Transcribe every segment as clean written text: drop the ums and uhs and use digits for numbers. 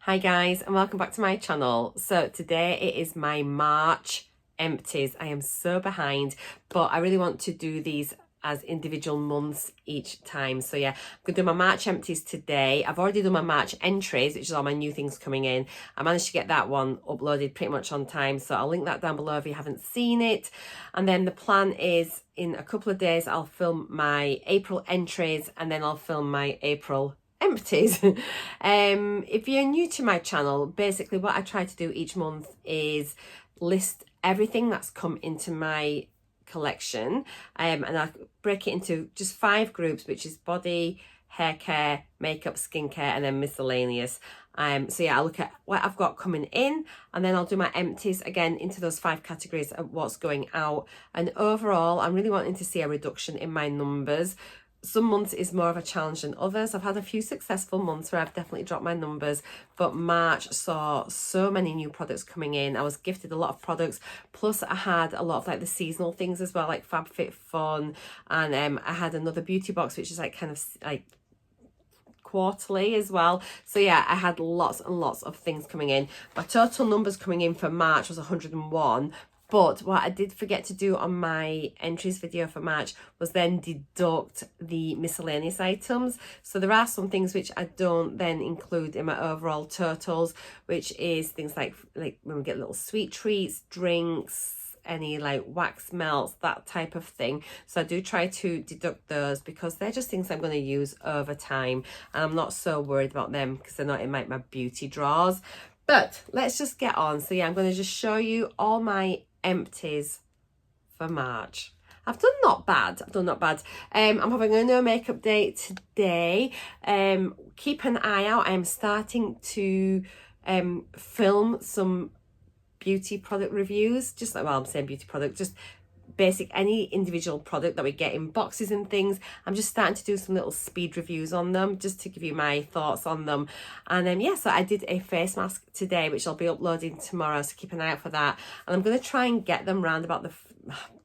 Hi guys, and welcome back to my channel. So today it is my March empties. I am so behind, but I really want to do these as individual months each time. So yeah, I'm gonna do my March empties today. I've already done my March entries, which is all my new things coming in. I managed to get that one uploaded pretty much on time, so I'll link that down below if you haven't seen it. And then the plan is in a couple of days I'll film my April entries, and then I'll film my April empties. If you're new to my channel, basically what I try to do each month is list everything that's come into my collection, and I break it into just 5 groups, which is body, hair care, makeup, skincare, and then miscellaneous. So yeah, I'll look at what I've got coming in, and then I'll do my empties again into those 5 categories of what's going out. And overall, I'm really wanting to see a reduction in my numbers. Some months is more of a challenge than others. I've had a few successful months where I've definitely dropped my numbers, but March saw so many new products coming in. I was gifted a lot of products, plus I had a lot of like the seasonal things as well, like FabFitFun, and I had another beauty box, which is like kind of like quarterly as well. So yeah, I had lots and lots of things coming in. My total numbers coming in for March was 101. But what I did forget to do on my entries video for March was then deduct the miscellaneous items. So there are some things which I don't then include in my overall totals, which is things like when we get little sweet treats, drinks, any like wax melts, that type of thing. So I do try to deduct those because they're just things I'm going to use over time, and I'm not so worried about them because they're not in my beauty drawers. But let's just get on. So yeah, I'm going to just show you all my empties for March. I've done not bad. I'm having a no makeup day today. Keep an eye out. I'm starting to film some beauty product reviews, just like, well, I'm saying beauty product, just basic any individual product that we get in boxes and things. I'm just starting to do some little speed reviews on them just to give you my thoughts on them. And then yeah, so I did a face mask today, which I'll be uploading tomorrow, so keep an eye out for that. And I'm going to try and get them round about the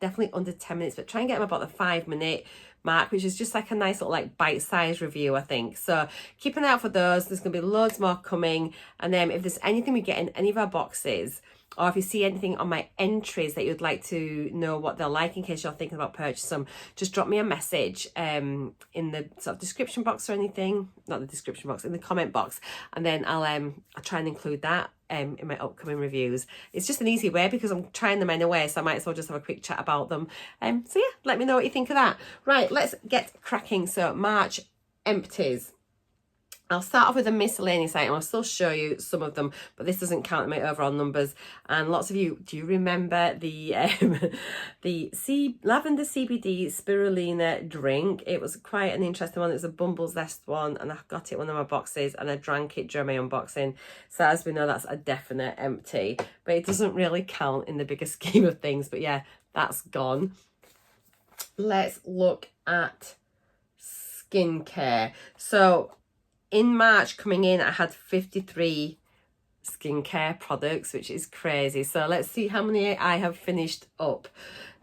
definitely under 10 minutes, but try and get them about the 5-minute mark, which is just like a nice little like bite-sized review, I think. So keep an eye out for those. There's going to be loads more coming. And then if there's anything we get in any of our boxes, or if you see anything on my entries that you'd like to know what they're like in case you're thinking about purchasing them, just drop me a message in the sort of description box or anything, not the description box, in the comment box, and then I'll try and include that in my upcoming reviews. It's just an easy way because I'm trying them anyway, so I might as well just have a quick chat about them. So yeah, let me know what you think of that. Right, let's get cracking. So March empties. I'll start off with a miscellaneous item. I'll still show you some of them, but this doesn't count in my overall numbers. And lots of you, do you remember the lavender CBD spirulina drink? It was quite an interesting one. It was a Bumble Zest one, and I got it in one of my boxes, and I drank it during my unboxing. So as we know, that's a definite empty, but it doesn't really count in the bigger scheme of things. But yeah, that's gone. Let's look at skincare. So in March coming in, I had 53 skincare products, which is crazy. So let's see how many I have finished up.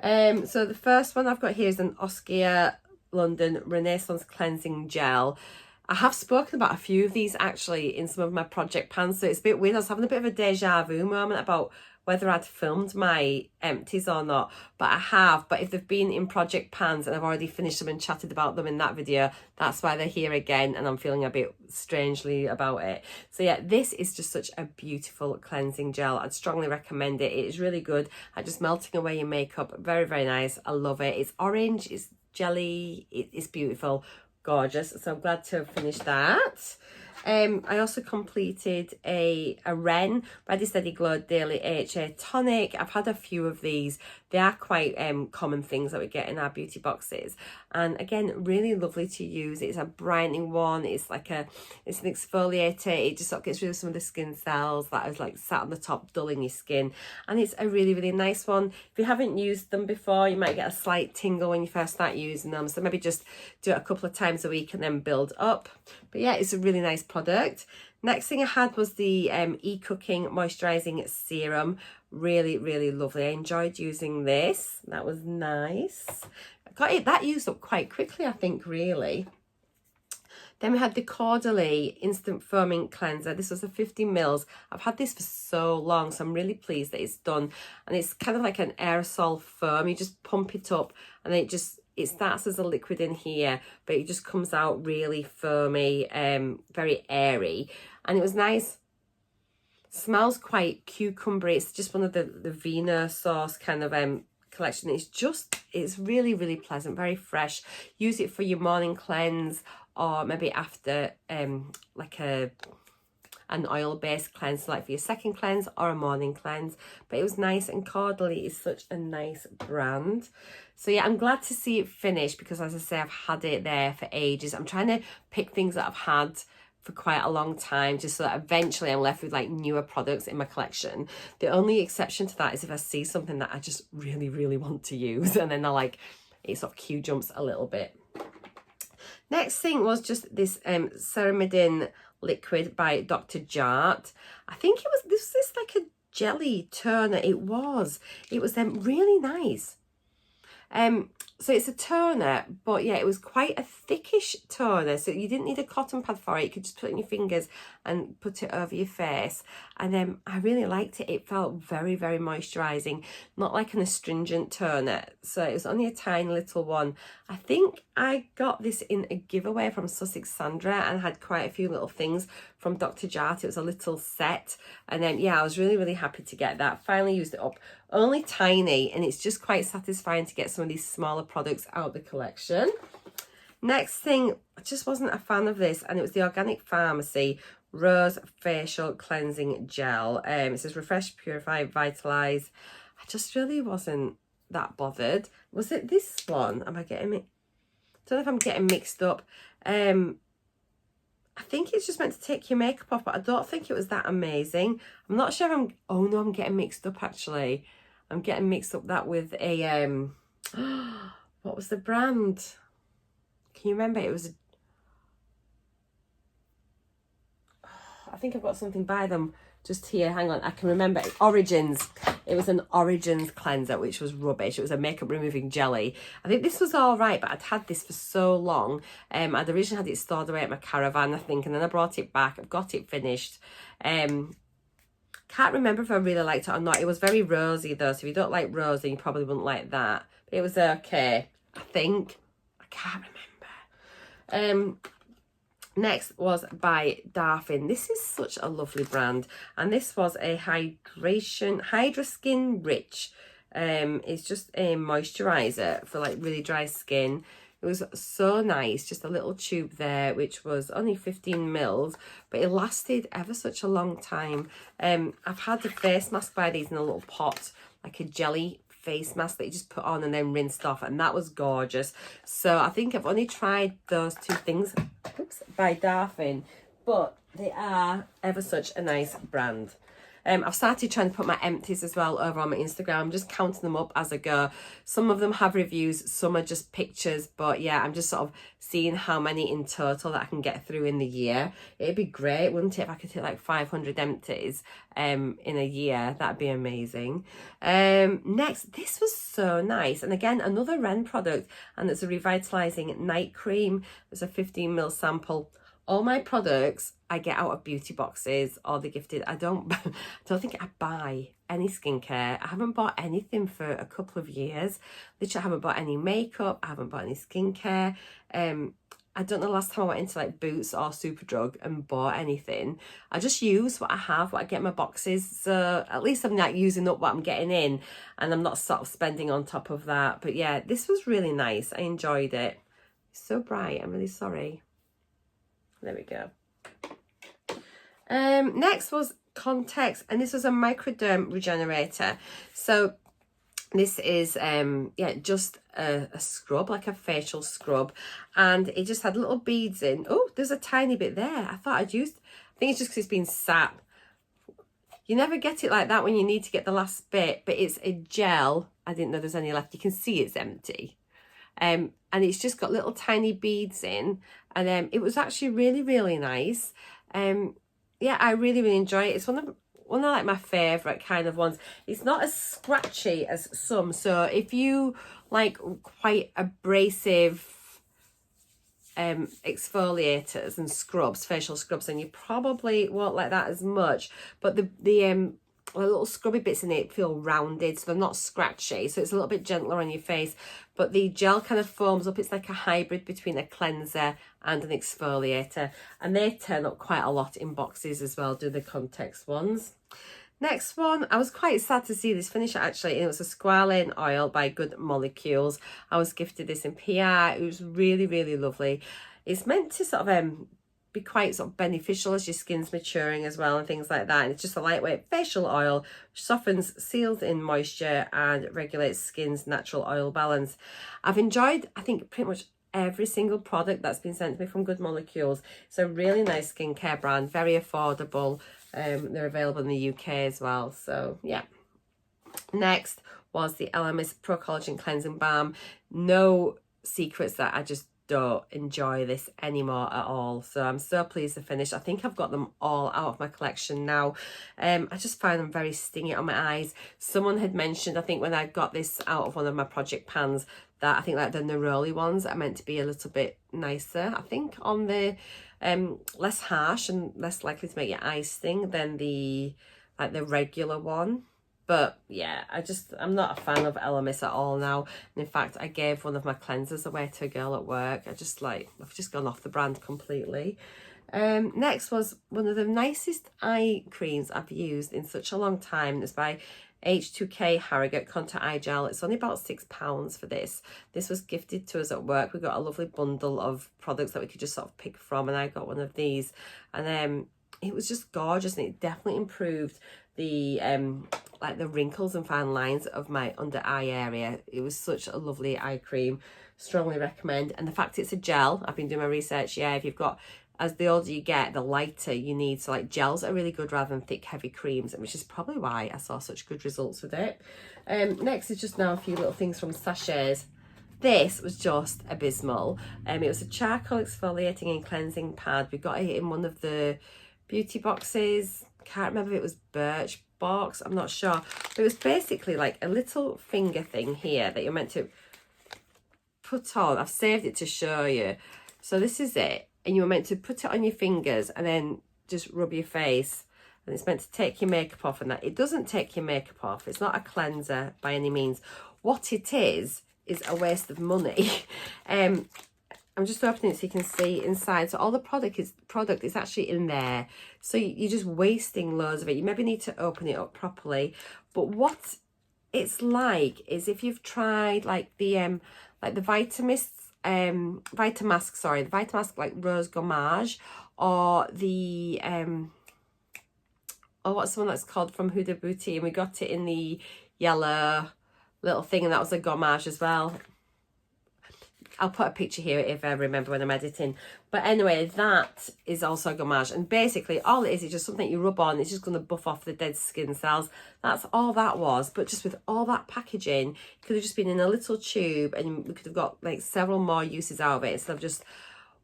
So the first one I've got here is an Oskia London Renaissance Cleansing Gel. I have spoken about a few of these actually in some of my project pans, so it's a bit weird. I was having a bit of a deja vu moment about whether I'd filmed my empties or not, but I have. But if they've been in project pans and I've already finished them and chatted about them in that video, that's why they're here again, and I'm feeling a bit strangely about it. So yeah, this is just such a beautiful cleansing gel. I'd strongly recommend it. It is really good at just melting away your makeup. Very, very nice. I love it. It's orange, it's jelly, it's beautiful, gorgeous. So I'm glad to have finished that. I also completed a Ren Ready Steady Glow Daily AHA Tonic. I've had a few of these. They are quite common things that we get in our beauty boxes, and again, really lovely to use. It's a brightening one. It's an exfoliator. It just sort of gets rid of some of the skin cells that is like sat on the top, dulling your skin, and it's a really, really nice one. If you haven't used them before, you might get a slight tingle when you first start using them, so maybe just do it a couple of times a week and then build up. But yeah, it's a really nice product. Next thing I had was the e-cooking moisturizing serum. Really, really lovely. I enjoyed using this. That was nice. I got it that used up quite quickly, I think, really. Then we had the Caudalie Instant Foaming Cleanser. This was a 50 mils. I've had this for so long, so I'm really pleased that it's done. And it's kind of like an aerosol foam. You just pump it up and then it starts as a liquid in here, but it just comes out really foamy, very airy. And it was nice. Smells quite cucumbery. It's just one of the Vino sauce kind of collection. It's really, really pleasant, very fresh. Use it for your morning cleanse, or maybe after like an oil-based cleanse, like for your second cleanse or a morning cleanse. But it was nice, and Caudalie is such a nice brand. So yeah, I'm glad to see it finished, because as I say, I've had it there for ages. I'm trying to pick things that I've had for quite a long time, just so that eventually I'm left with like newer products in my collection. The only exception to that is if I see something that I just really, really want to use, and then it sort of queue jumps a little bit. Next thing was just this Ceramidin liquid by Dr. Jart. I think this was like a jelly toner. It was really nice. So it's a toner, but yeah, it was quite a thickish toner, so you didn't need a cotton pad for it. You could just put it in your fingers and put it over your face. And I really liked it. It felt very, very moisturising, not like an astringent toner. So it was only a tiny little one. I think I got this in a giveaway from Sussex Sandra, and had quite a few little things from Dr. Jart. It was a little set, and then yeah, I was really, really happy to get that. Finally used it up. Only tiny, and it's just quite satisfying to get some of these smaller products out of the collection. Next thing, I just wasn't a fan of this, and it was the Organic Pharmacy Rose Facial Cleansing Gel. It says refresh, purify, vitalise. I just really wasn't that bothered. Was it this one? Am I getting it? I don't know if I'm getting mixed up. I think it's just meant to take your makeup off, but I don't think it was that amazing. I'm not sure if oh no, I'm getting mixed up actually. I'm getting mixed up that with a, what was the brand? Can you remember? It was, I think I've got something by them just here. Hang on, I can remember. Origins. It was an Origins cleanser, which was rubbish. It was a makeup removing jelly. I think this was all right, but I'd had this for so long. I'd originally had it stored away at my caravan, I think, and then I brought it back. I've got it finished. Can't remember if I really liked it or not. It was very rosy though, so if you don't like rose, then you probably wouldn't like that. But it was okay, I think. I can't remember. Next was by Darphin. This is such a lovely brand, and this was a Hydra Skin Rich. It's just a moisturizer for like really dry skin. It was so nice, just a little tube there, which was only 15 mils, but it lasted ever such a long time. I've had a face mask by these in a little pot, like a jelly face mask that you just put on and then rinsed off, and that was gorgeous. So I think I've only tried those two things, by Darphin, but they are ever such a nice brand. I've started trying to put my empties as well over on my Instagram. I'm just counting them up as I go. Some of them have reviews, some are just pictures, but yeah, I'm just sort of seeing how many in total that I can get through in the year. It'd be great, wouldn't it, if I could hit like 500 empties in a year? That'd be amazing. Next, this was so nice, and again, another Ren product, and it's a revitalizing night cream. There's a 15 ml sample. All my products I get out of beauty boxes or the gifted. I don't think I buy any skincare. I haven't bought anything for a couple of years. Literally, I haven't bought any makeup. I haven't bought any skincare. I don't know the last time I went into like Boots or Superdrug and bought anything. I just use what I have, what I get in my boxes. So at least I'm not using up what I'm getting in, and I'm not sort of spending on top of that. But yeah, this was really nice. I enjoyed it. It's so bright. I'm really sorry. There we go. Next was Context, and this was a microderm regenerator. So this is just a scrub, like a facial scrub, and it just had little beads in. Oh, there's a tiny bit there. I thought I'd used, I think it's just because it's been sat. You never get it like that when you need to get the last bit, but it's a gel. I didn't know there's any left. You can see it's empty. And it's just got little tiny beads in, and it was actually really, really nice. Yeah, I really, really enjoy it. It's one of like my favorite kind of ones. It's not as scratchy as some, so if you like quite abrasive exfoliators and scrubs, facial scrubs, and you probably won't like that as much, but the little scrubby bits in it feel rounded, so they're not scratchy, so it's a little bit gentler on your face, but the gel kind of foams up. It's like a hybrid between a cleanser and an exfoliator, and they turn up quite a lot in boxes as well, do the Context ones. Next one, I was quite sad to see this finish actually, and it was a squalane oil by Good Molecules. I was gifted this in PR. It was really, really lovely. It's meant to sort of be quite sort of beneficial as your skin's maturing as well and things like that. And it's just a lightweight facial oil, which softens, seals in moisture and regulates skin's natural oil balance. I've enjoyed, I think, pretty much every single product that's been sent to me from Good Molecules. It's a really nice skincare brand, very affordable. They're available in the UK as well, so yeah. Next was the Elemis Pro Collagen Cleansing Balm. No secrets that I just don't enjoy this anymore at all, so I'm so pleased to finish. I think I've got them all out of my collection now. I just find them very stingy on my eyes. Someone had mentioned, I think when I got this out of one of my project pans, that I think like the neroli ones are meant to be a little bit nicer, I think, on the less harsh and less likely to make your eyes sting than the regular one. But yeah, I'm not a fan of Elemis at all now. And in fact, I gave one of my cleansers away to a girl at work. I've just gone off the brand completely. Next was one of the nicest eye creams I've used in such a long time. It's by H2K Harrogate Contour Eye Gel. It's only about £6 for this. This was gifted to us at work. We got a lovely bundle of products that we could just sort of pick from, and I got one of these, and it was just gorgeous, and it definitely improved the like the wrinkles and fine lines of my under eye area. It was such a lovely eye cream. Strongly recommend. And the fact it's a gel, I've been doing my research. Yeah, if you've got, as the older you get, the lighter you need. So like gels are really good rather than thick, heavy creams, which is probably why I saw such good results with it. Next is just now a few little things from sachets. This was just abysmal. It was a charcoal exfoliating and cleansing pad. We got it in one of the beauty boxes. Can't remember if it was Birchbox, I'm not sure. But it was basically like a little finger thing here that you're meant to put on. I've saved it to show you. So this is it. And you're meant to put it on your fingers and then just rub your face. And it's meant to take your makeup off and that. It doesn't take your makeup off. It's not a cleanser by any means. What it is a waste of money. I'm just opening it so you can see inside. So all the product is actually in there. So you're just wasting loads of it. You maybe need to open it up properly. But what it's like is if you've tried like the Vitamask, the Vitamask like Rose Gommage, or the what's the one that's called from Huda Beauty, and we got it in the yellow little thing, and that was a gommage as well. I'll put a picture here if I remember when I'm editing. But anyway, that is also a gommage. And basically, all it is just something you rub on. It's just going to buff off the dead skin cells. That's all that was. But just with all that packaging, it could have just been in a little tube, and we could have got like several more uses out of it instead of just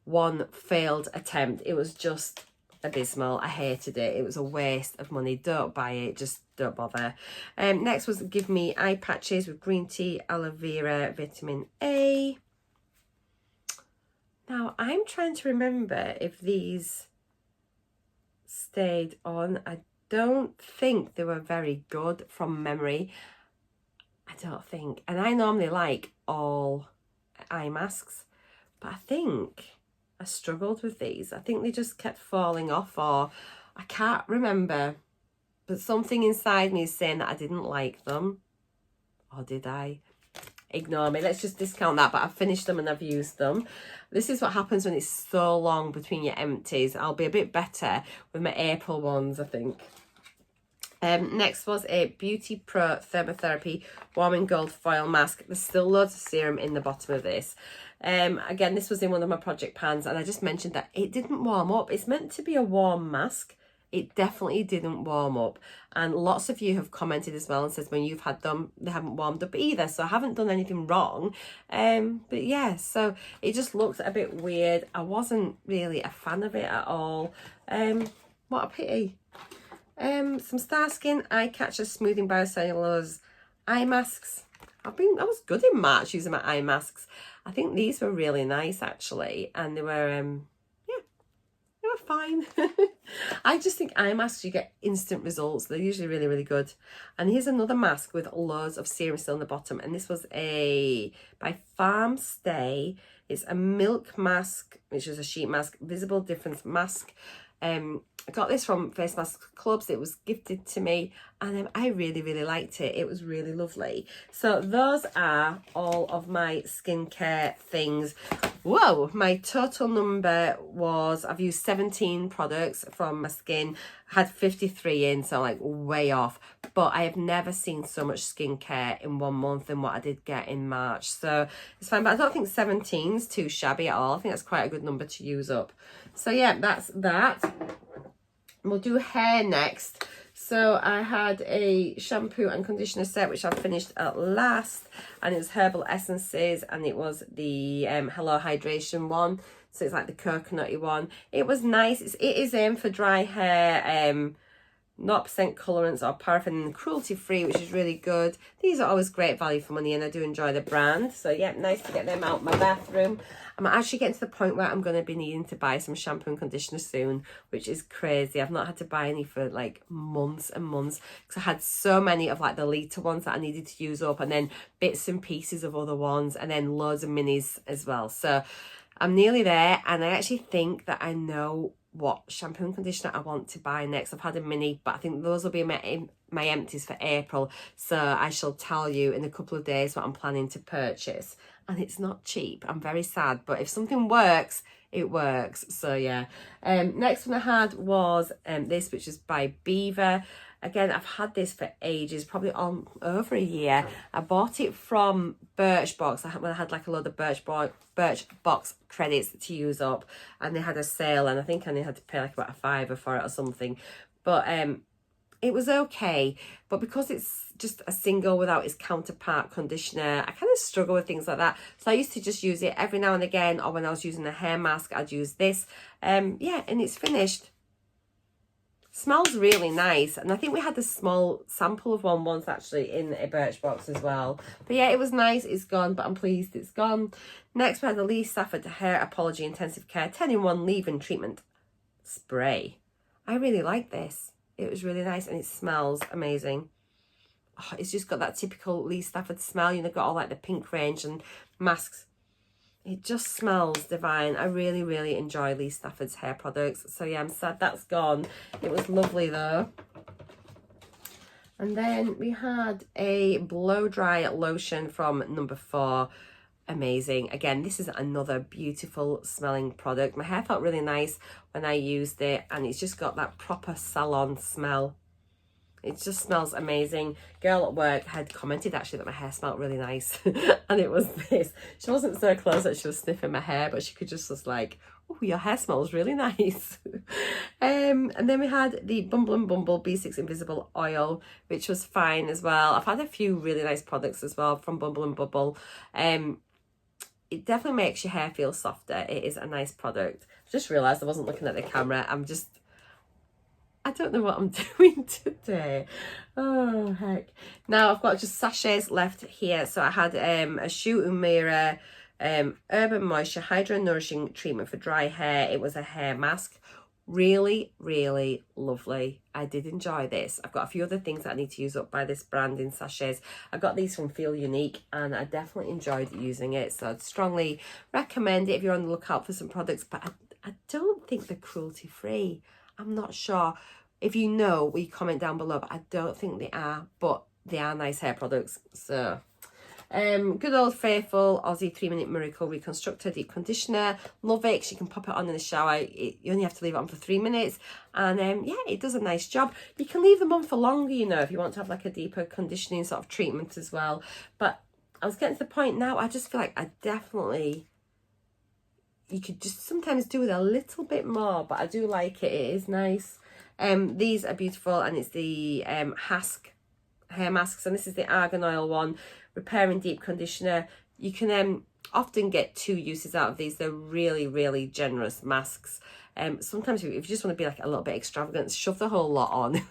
one failed attempt. It was just abysmal. I hated it. It was a waste of money. Don't buy it. Just don't bother. Next was Give Me Eye Patches with green tea, aloe vera, vitamin A. Now, I'm trying to remember if these stayed on. I don't think they were very good from memory. I don't think. And I normally like all eye masks, but I think I struggled with these. I think they just kept falling off, or I can't remember. But something inside me is saying that I didn't like them. Or did I? Ignore me. Let's just discount that. But I've finished them and I've used them. This is what happens when it's so long between your empties. I'll be a bit better with my April ones, I think. Next was a Beauty Pro Thermotherapy Warming Gold Foil Mask. There's still loads of serum in the bottom of this. Again, this was in one of my project pans, and I just mentioned that it didn't warm up. It's meant to be a warm mask. It definitely didn't warm up, and lots of you have commented as well and says when you've had them they haven't warmed up either, so I haven't done anything wrong. But yeah, so it just looked a bit weird. I wasn't really a fan of it at all. What a pity. Some Starskin Eye Catcher Smoothing Biocellulose eye masks. I was good in March using my eye masks. I think these were really nice actually, and they were yeah, they were fine. I just think eye masks, you get instant results. They're usually really, really good. And here's another mask with loads of serum still in the bottom, and this was by Farm Stay. It's a milk mask, which is a sheet mask, visible difference mask. I got this from Face Mask Clubs. It was gifted to me, and I really, really liked it. It was really lovely. So those are all of my skincare things. Whoa, my total number was, I've used 17 products from my skin. I had 53 in, so like way off. But I have never seen so much skincare in 1 month than what I did get in March. So it's fine, but I don't think 17 is too shabby at all. I think that's quite a good number to use up. So yeah, that's that. We'll do hair next. So I had a shampoo and conditioner set, which I've finished at last, and it was Herbal Essences, and it was the Hello Hydration one. So it's like the coconutty one. It was nice. It is aimed for dry hair, 0% colourants or paraffin, and cruelty free, which is really good. These are always great value for money, and I do enjoy the brand. So yeah, nice to get them out of my bathroom. I'm actually getting to the point where I'm going to be needing to buy some shampoo and conditioner soon, which is crazy. I've not had to buy any for like months and months, because I had so many of like the litre ones that I needed to use up, and then bits and pieces of other ones, and then loads of minis as well. So I'm nearly there, and I actually think that I know what shampoo and conditioner I want to buy next. I've had a mini, but I think those will be my empties for April. So I shall tell you in a couple of days what I'm planning to purchase. And it's not cheap. I'm very sad, but if something works, it works. So yeah. Next one I had was this, which is by Beaver. Again, I've had this for ages, probably on over a year. I bought it from Birchbox when I had like a load of Birchbox credits to use up, and they had a sale, and I think I only had to pay like about $5 for it or something. But it was okay, but because it's just a single without its counterpart conditioner, I kind of struggle with things like that. So I used to just use it every now and again, or when I was using a hair mask, I'd use this. Yeah, and it's finished. Smells really nice, and I think we had a small sample of one once actually in a Birchbox as well. But yeah, it was nice. It's gone, but I'm pleased it's gone. Next we had the Lee Stafford Hair Apology Intensive Care 10-in-1 Leave-In Treatment Spray. I really like this. It was really nice, and it smells amazing. Oh, it's just got that typical Lee Stafford smell. You know, got all like the pink range and masks. It just smells divine. I really, really enjoy Lee Stafford's hair products. So yeah, I'm sad that's gone. It was lovely though. And then we had a blow dry lotion from number 4. Amazing. Again, this is another beautiful smelling product. My hair felt really nice when I used it, and it's just got that proper salon smell. It just smells amazing. Girl at work had commented actually that my hair smelled really nice, and it was this. She wasn't so close that she was sniffing my hair, but she could just was like, oh, your hair smells really nice. And then we had the Bumble and Bumble B6 Invisible Oil, which was fine as well. I've had a few really nice products as well from Bumble and Bumble. It definitely makes your hair feel softer. It is a nice product. I just realised I wasn't looking at the camera. I don't know what I'm doing today. Oh, heck. Now I've got just sachets left here. So I had a Shu Umaira Urban Moisture Hydro Nourishing Treatment for Dry Hair. It was a hair mask. Really, really lovely. I did enjoy this. I've got a few other things that I need to use up by this brand in sachets. I got these from Feel Unique, and I definitely enjoyed using it. So I'd strongly recommend it if you're on the lookout for some products. But I don't think they're cruelty free. I'm not sure. If you know, will you comment down below? But I don't think they are. But they are nice hair products. So good old faithful Aussie 3-minute miracle reconstructor deep conditioner. Love it, 'cause you can pop it on in the shower. You only have to leave it on for 3 minutes, and yeah, it does a nice job. You can leave them on for longer, you know, if you want to have like a deeper conditioning sort of treatment as well. But I was getting to the point now, I just feel like you could just sometimes do with a little bit more, but I do like it. It is nice. These are beautiful, and it's the Hask hair masks, and this is the argan oil one, repairing deep conditioner. You can often get 2 uses out of these. They're really, really generous masks. Sometimes if you just want to be like a little bit extravagant, shove the whole lot on.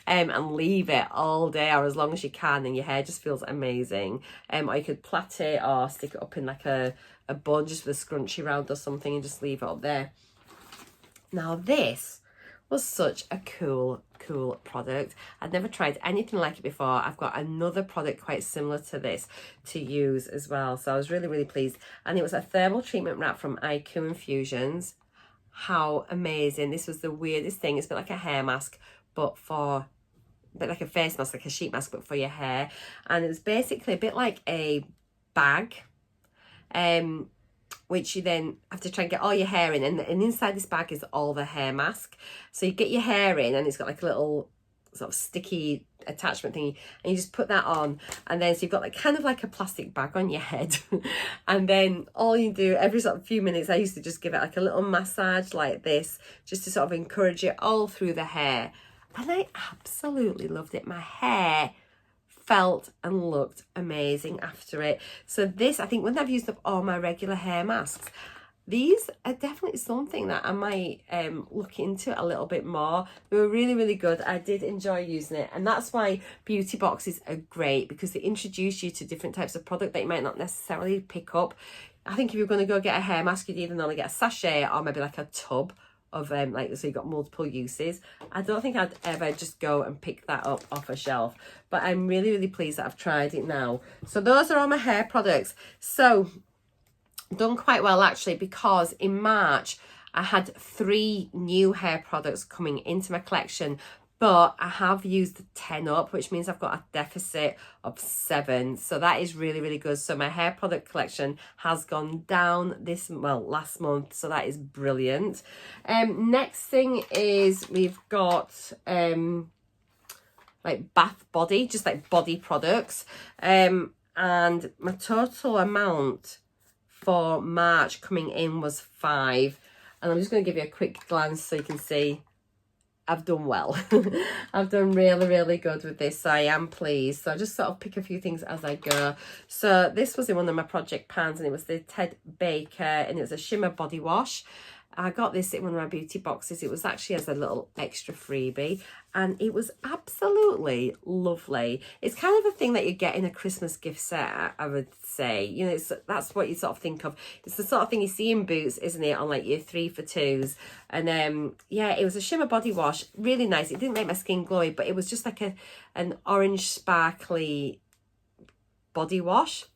and leave it all day or as long as you can, and your hair just feels amazing. Or you could plait it or stick it up in like a bun just with a scrunchie round or something and just leave it up there. Now this was such a cool product. I'd never tried anything like it before. I've got another product quite similar to this to use as well, so I was really pleased. And it was a thermal treatment wrap from IQ Infusions. How amazing. This was the weirdest thing. It's a bit like a hair mask, but for a bit like a face mask, like a sheet mask, but for your hair. And it was basically a bit like a bag, which you then have to try and get all your hair in, and inside this bag is all the hair mask. So you get your hair in, and it's got like a little sort of sticky attachment thingy, and you just put that on, and then so you've got like kind of like a plastic bag on your head. And then all you do every sort of few minutes, I used to just give it like a little massage like this, just to sort of encourage it all through the hair. And I absolutely loved it. My hair felt and looked amazing after it. So this, I think when I've used up all my regular hair masks, these are definitely something that I might look into a little bit more. They were really good. I did enjoy using it, and that's why beauty boxes are great, because they introduce you to different types of product that you might not necessarily pick up. I think if you're going to go get a hair mask, you'd either normally get a sachet or maybe like a tub of like, so you've got multiple uses. I don't think I'd ever just go and pick that up off a shelf, but I'm really pleased that I've tried it now. So those are all my hair products. So done quite well actually, because in March I had 3 new hair products coming into my collection, but I have used 10 up, which means I've got a deficit of 7. So that is really good. So my hair product collection has gone down last month. So that is brilliant. Next thing is we've got like bath body, just like body products. And my total amount for March coming in was 5. And I'm just going to give you a quick glance so you can see I've done well. I've done really good with this, so I am pleased. So I just sort of pick a few things as I go. So this was in one of my project pans, and it was the Ted Baker, and it was a shimmer body wash. I got this in one of my beauty boxes. It was actually as a little extra freebie, and it was absolutely lovely. It's kind of a thing that you get in a Christmas gift set, I would say. You know, that's what you sort of think of. It's the sort of thing you see in Boots, isn't it, on like your 3 for 2s. And yeah, it was a shimmer body wash, really nice. It didn't make my skin glowy, but it was just like an orange sparkly body wash.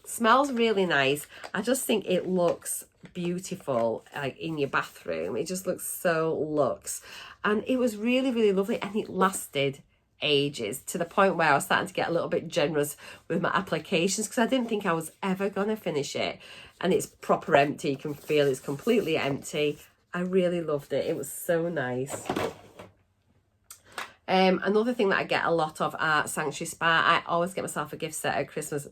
Smells really nice. I just think it looks beautiful, like in your bathroom. It just looks so luxe, and it was really lovely, and it lasted ages, to the point where I was starting to get a little bit generous with my applications, because I didn't think I was ever gonna finish it. And it's proper empty. You can feel it's completely empty. I really loved it. It was so nice. Another thing that I get a lot of at Sanctuary Spa, I always get myself a gift set at Christmas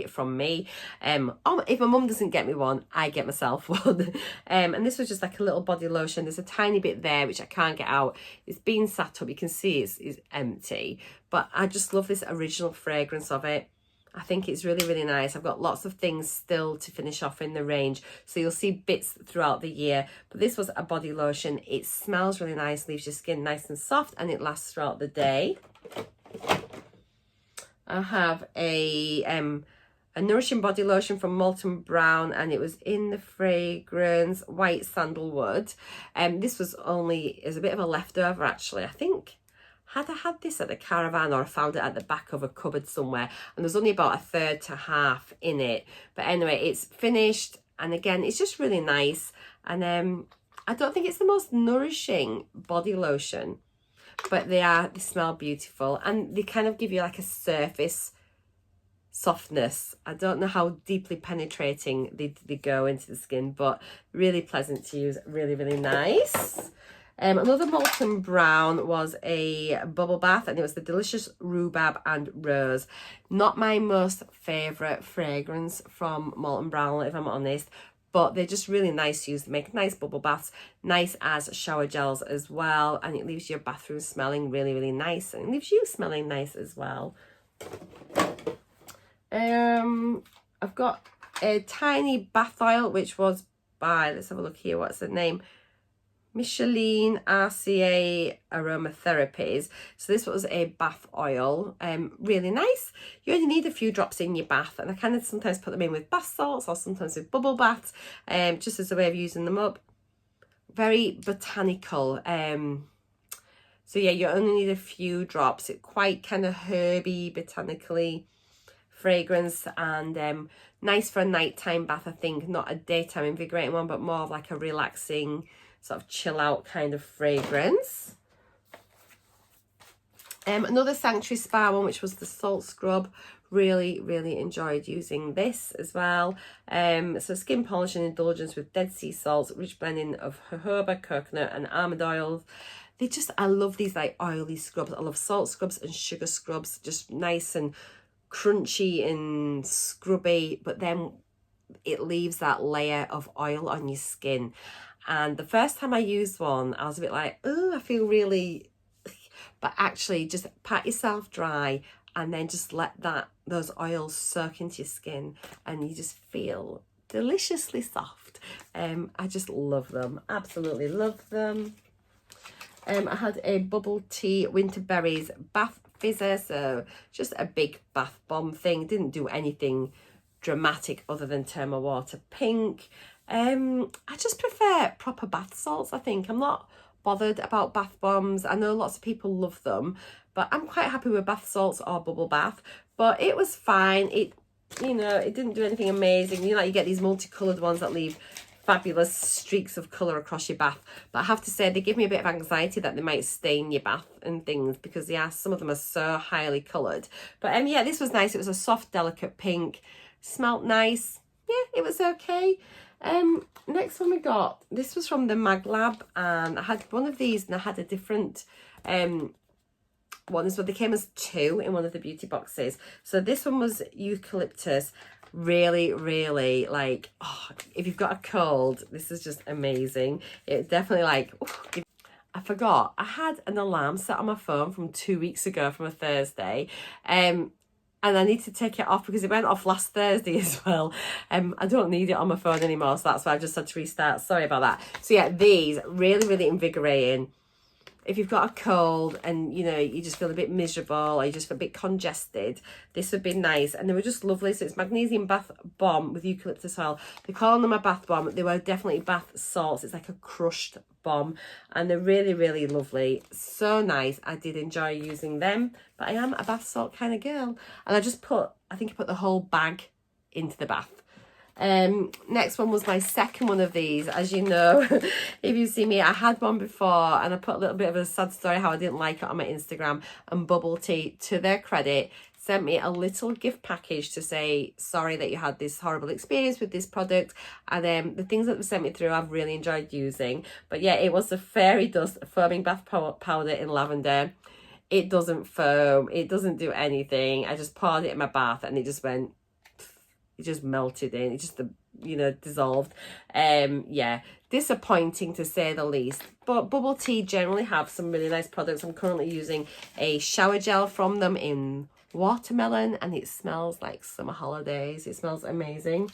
from me. If my mum doesn't get me one, I get myself one. And this was just like a little body lotion. There's a tiny bit there which I can't get out. It's been sat up. You can see it's empty. But I just love this original fragrance of it. I think it's really nice. I've got lots of things still to finish off in the range, so you'll see bits throughout the year. But this was a body lotion. It smells really nice, leaves your skin nice and soft, and it lasts throughout the day. I have a nourishing body lotion from Molton Brown, and it was in the fragrance White Sandalwood. This was a bit of a leftover actually. I think had I had this at the caravan, or I found it at the back of a cupboard somewhere, and there's only about 1/3 to half in it. But anyway, it's finished, and again, it's just really nice. And I don't think it's the most nourishing body lotion, but they smell beautiful, and they kind of give you like a surface softness. I don't know how deeply penetrating they go into the skin, but really pleasant to use, really nice. Another Molton Brown was a bubble bath, and it was the Delicious Rhubarb and Rose. Not my most favourite fragrance from Molton Brown, if I'm honest, but they're just really nice to use. They make nice bubble baths, nice as shower gels as well, and it leaves your bathroom smelling really nice, and it leaves you smelling nice as well. I've got a tiny bath oil, which was by, let's have a look here, what's the name? Michelin RCA aromatherapies. So this was a bath oil, really nice. You only need a few drops in your bath, and I kind of sometimes put them in with bath salts or sometimes with bubble baths, just as a way of using them up. Very botanical. So yeah, you only need a few drops. It's quite kind of herby, botanically fragrance, and nice for a nighttime bath, I think. Not a daytime invigorating one, but more of like a relaxing sort of chill out kind of fragrance. Another Sanctuary Spa one, which was the salt scrub. Really enjoyed using this as well. So skin polish and indulgence with Dead Sea salts, rich blending of jojoba, coconut and almond oils. I love these like oily scrubs. I love salt scrubs and sugar scrubs, just nice and crunchy and scrubby, but then it leaves that layer of oil on your skin. And the first time I used one, I was a bit like, oh, I feel really, but actually just pat yourself dry and then just let those oils soak into your skin and you just feel deliciously soft. I just love them, absolutely love them. I had a bubble tea winter berries bath fizzer, so just a big bath bomb thing. Didn't do anything dramatic other than turn my water pink. I just prefer proper bath salts, I think. I'm not bothered about bath bombs. I know lots of people love them, but I'm quite happy with bath salts or bubble bath. But it was fine. It didn't do anything amazing. You get these multicoloured ones that leave fabulous streaks of colour across your bath, but I have to say they give me a bit of anxiety that they might stain your bath and things, because some of them are so highly coloured. But yeah, this was nice. It was a soft delicate pink, smelt nice. Yeah, it was okay. Next one we got, this was from the Mag Lab, and I had one of these and I had a different ones, but they came as two in one of the beauty boxes. So this one was eucalyptus. Really like, oh, if you've got a cold, this is just amazing. It's definitely like, oh, I forgot I had an alarm set on my phone from 2 weeks ago from a Thursday, and I need to take it off because it went off last Thursday as well. I don't need it on my phone anymore, so that's why I just had to restart. Sorry about that. So yeah, these really invigorating. If you've got a cold and you just feel a bit miserable or you just feel a bit congested, this would be nice. And they were just lovely. So it's magnesium bath bomb with eucalyptus oil. They're calling them a bath bomb. They were definitely bath salts. It's like a crushed bomb, and they're really lovely. So nice. I did enjoy using them, but I am a bath salt kind of girl. And I think I put the whole bag into the bath. Next one was my second one of these. As you know, if you see me, I had one before and I put a little bit of a sad story how I didn't like it on my Instagram, and Bubble Tea, to their credit, sent me a little gift package to say sorry that you had this horrible experience with this product, and the things that they sent me through I've really enjoyed using. But yeah, it was the Fairy Dust foaming bath powder in lavender. It doesn't foam, it doesn't do anything. I just poured it in my bath and it just melted in, it just dissolved. Yeah, disappointing to say the least. But Bubble Tea generally have some really nice products. I'm currently using a shower gel from them in watermelon, and it smells like summer holidays. It smells amazing.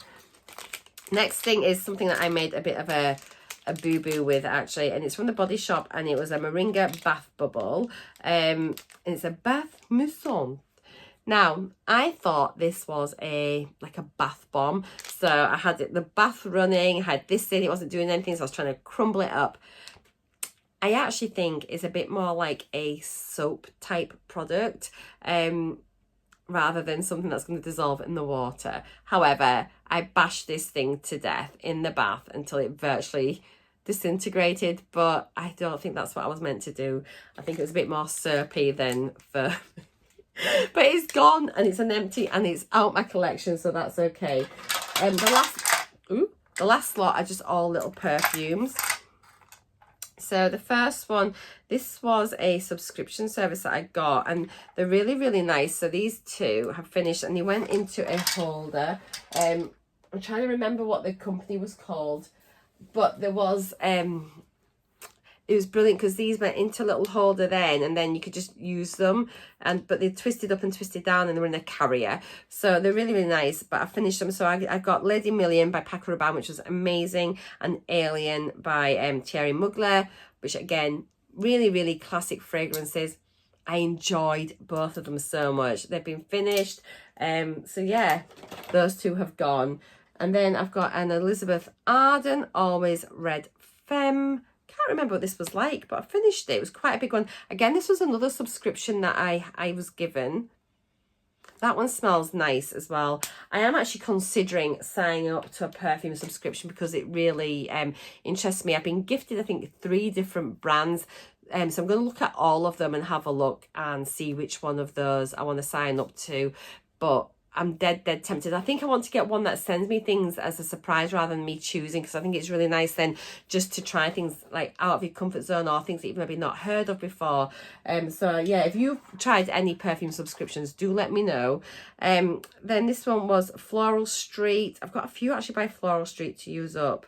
Next thing is something that I made a bit of a boo-boo with, actually, and it's from the Body Shop, and it was a moringa bath bubble. And it's a bath muson. Now, I thought this was like a bath bomb. So I had the bath running, I had this in, it wasn't doing anything, so I was trying to crumble it up. I actually think it's a bit more like a soap type product, rather than something that's going to dissolve in the water. However, I bashed this thing to death in the bath until it virtually disintegrated, but I don't think that's what I was meant to do. I think it was a bit more soapy than for... But it's gone and it's an empty and it's out my collection, so that's okay. The last lot are just all little perfumes. So the first one, this was a subscription service that I got, and they're really nice. So these two have finished and they went into a holder. I'm trying to remember what the company was called, but there was it was brilliant because these went into a little holder then, and then you could just use them, but they twisted up and twisted down, and they were in a carrier, so they're really, really nice. But I finished them. So I got Lady Million by Paco Rabanne, which was amazing, and Alien by Thierry Mugler, which again, really, really classic fragrances. I enjoyed both of them so much. They've been finished. So yeah, those two have gone. And then I've got an Elizabeth Arden Always Red Femme. Can't remember what this was like, but I finished it. It was quite a big one. Again, this was another subscription that I was given. That one smells nice as well. I am actually considering signing up to a perfume subscription because it really interests me. I've been gifted, I think, 3 different brands. So I'm going to look at all of them and have a look and see which one of those I want to sign up to. But I'm dead tempted. I think I want to get one that sends me things as a surprise rather than me choosing, because I think it's really nice then just to try things like out of your comfort zone or things that you've maybe not heard of before. So yeah, if you've tried any perfume subscriptions, do let me know. Then this one was Floral Street. I've got a few actually by Floral Street to use up.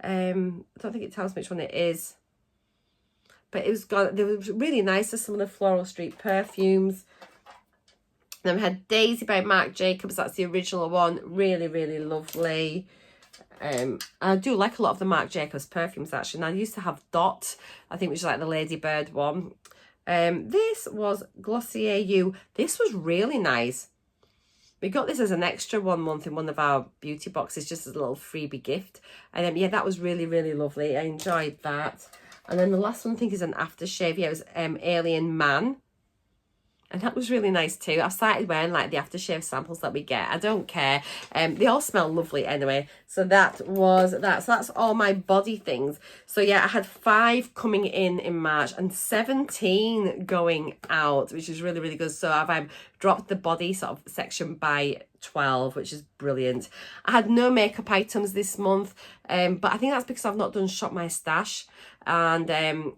I don't think it tells me which one it is. But they were really nice as some of the Floral Street perfumes. Then we had Daisy by Marc Jacobs. That's the original one. Really, really lovely. I do like a lot of the Marc Jacobs perfumes actually. And I used to have Dot, I think, which is like the Ladybird one. This was Glossier You. This was really nice. We got this as an extra 1 month in one of our beauty boxes, just as a little freebie gift. And yeah, that was really, really lovely. I enjoyed that. And then the last one I think is an aftershave. Yeah, it was Alien Man. And that was really nice too. I've started wearing like the aftershave samples that we get. I don't care. They all smell lovely anyway. So that was that. So that's all my body things. So yeah, I had 5 coming in March and 17 going out, which is really, really good. So I've dropped the body sort of section by 12, which is brilliant. I had no makeup items this month, but I think that's because I've not done Shop My Stash. And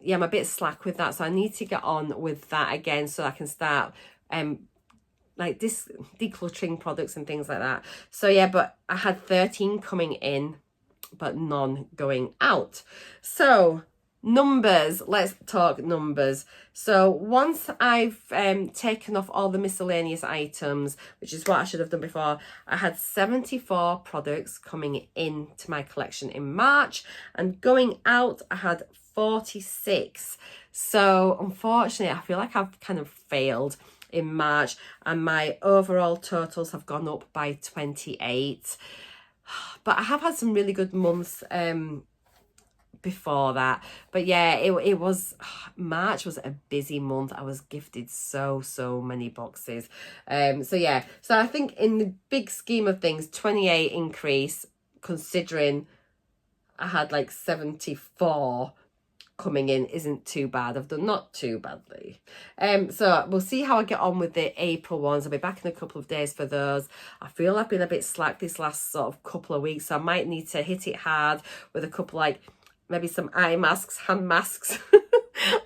yeah, I'm a bit slack with that, so I need to get on with that again so I can start like decluttering products and things like that. So yeah, but I had 13 coming in but none going out. So numbers, let's talk numbers. So once I've taken off all the miscellaneous items, which is what I should have done before, I had 74 products coming into my collection in March, and going out I had 46. So unfortunately, I feel like I've kind of failed in March, and my overall totals have gone up by 28. But I have had some really good months before that. But yeah, it was, March was a busy month. I was gifted so many boxes. So yeah, so I think in the big scheme of things, 28 increase, considering I had like 74 coming in, isn't too bad. I've done not too badly. So we'll see how I get on with the April ones. I'll be back in a couple of days for those. I feel I've been a bit slack this last sort of couple of weeks, so I might need to hit it hard with a couple, like maybe some eye masks, hand masks,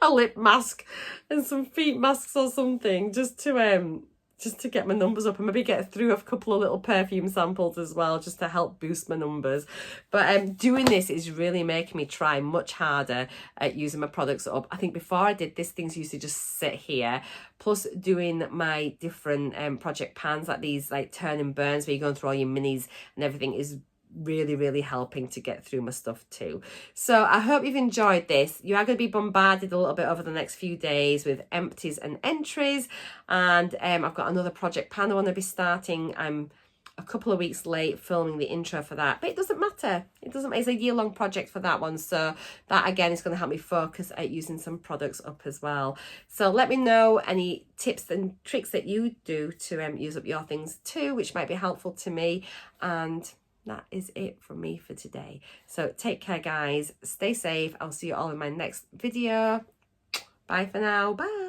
a lip mask, and some feet masks or something, just to get my numbers up, and maybe get through a couple of little perfume samples as well, just to help boost my numbers. But doing this is really making me try much harder at using my products up. I think before I did this, things used to just sit here. Plus doing my different project pans, like these like turn and burns where you're going through all your minis and everything, is really helping to get through my stuff too. So I hope you've enjoyed this. You are going to be bombarded a little bit over the next few days with empties and entries, and I've got another project pan I want to be starting. I'm a couple of weeks late filming the intro for that, but it doesn't matter. It doesn't matter. It's a year-long project for that one, so that again is going to help me focus at using some products up as well. So let me know any tips and tricks that you do to use up your things too, which might be helpful to me. And that is it from me for today. So take care, guys. Stay safe. I'll see you all in my next video. Bye for now. Bye.